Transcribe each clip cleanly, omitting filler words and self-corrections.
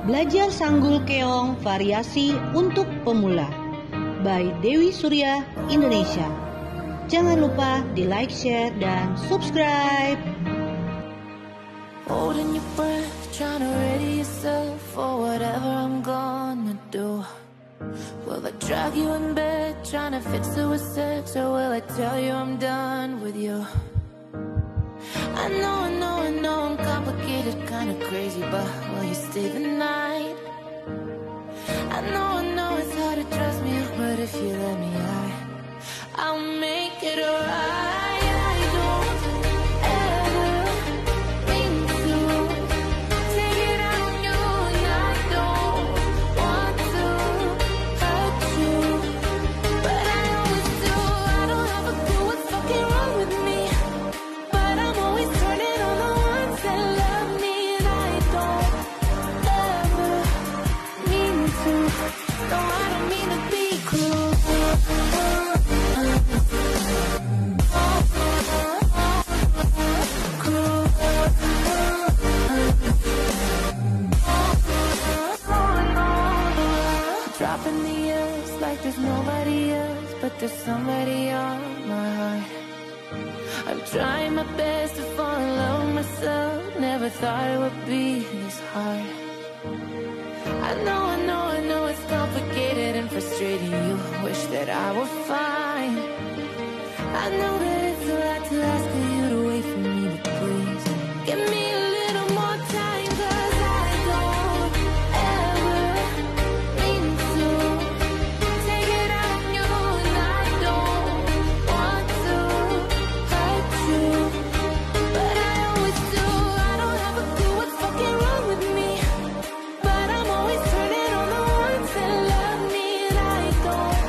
Belajar Sanggul Keong Variasi untuk Pemula by Dewi Surya Indonesia. Jangan lupa di like, share, dan subscribe. Holding your breath, trying to ready yourself for whatever I'm gonna do. Will I drag you in bed, trying to fix it with sex, or will I tell you I'm done with you? I know I'm complicated, kinda crazy, but will you stay the night? I know it's hard to trust me, but if you let me, I'll make it alright. I don't ever mean to take it out on you, and I don't want to hurt you, but I always do. I don't have a clue what's fucking wrong with me, but I'm always turning on the ones that love me, and I don't ever mean to. No, I don't mean to be cruel. Dropping the years like there's nobody else, but there's somebody on my heart. I'm trying my best to fall in love with myself. Never thought it would be this hard. I know it's complicated and frustrating. You wish that I were fine. I know that it's a lot to ask of you to wait for me, but please give me a little more time, 'cause I don't ever mean to take it out on you, and I don't want to hurt you, but I always do. I don't have a clue what's fucking wrong with me, but I'm always turning on the ones that love me, and I don't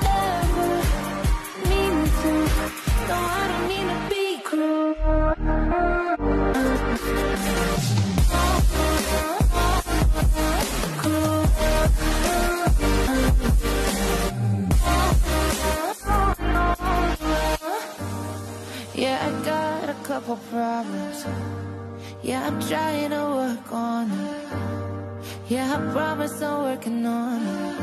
ever mean to. No, I don't mean to be cruel. Yeah, I got a couple problems. Yeah, I'm trying to work on them. Yeah, I promise I'm working on them.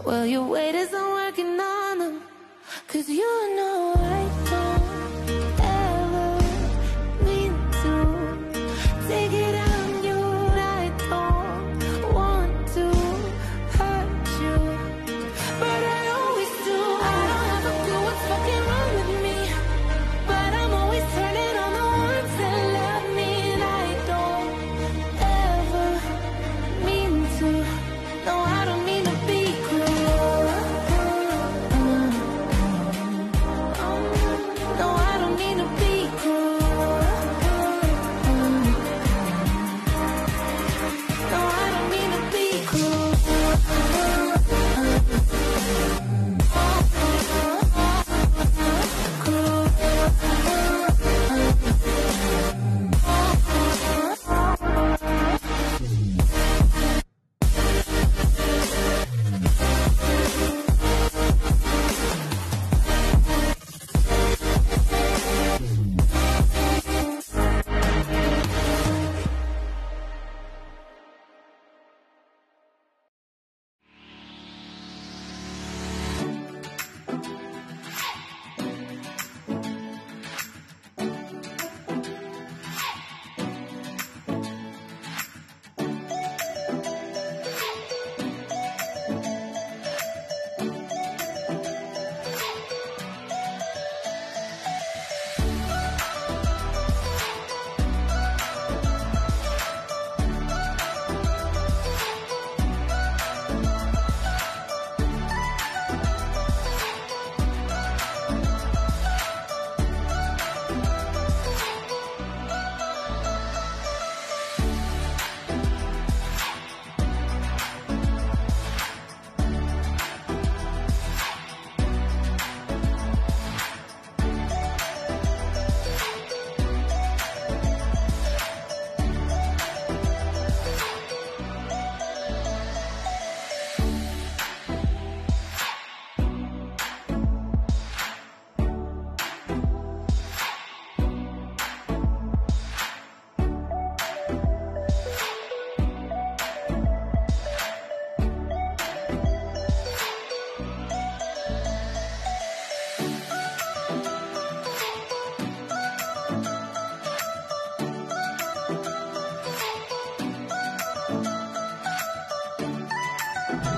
Well, your weight isn't working on them, 'cause you know I don't ever mean to take it out on you. I don't want to hurt you, but I always do. I don't have a clue what's fucking wrong with me, but I'm always turning on the ones that love me, and I don't ever mean to. No, I don't mean to be cruel.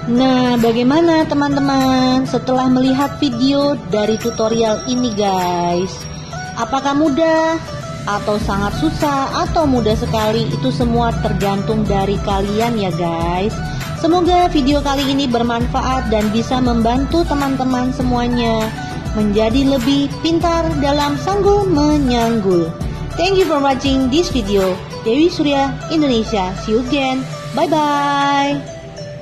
Nah, bagaimana teman-teman setelah melihat video dari tutorial ini guys? Apakah mudah atau sangat susah atau mudah sekali? Itu semua tergantung dari kalian ya guys. Semoga video kali ini bermanfaat dan bisa membantu teman-teman semuanya menjadi lebih pintar dalam sanggul menyanggul. Thank you for watching this video. Dewi Surya Indonesia. See you again. Bye bye.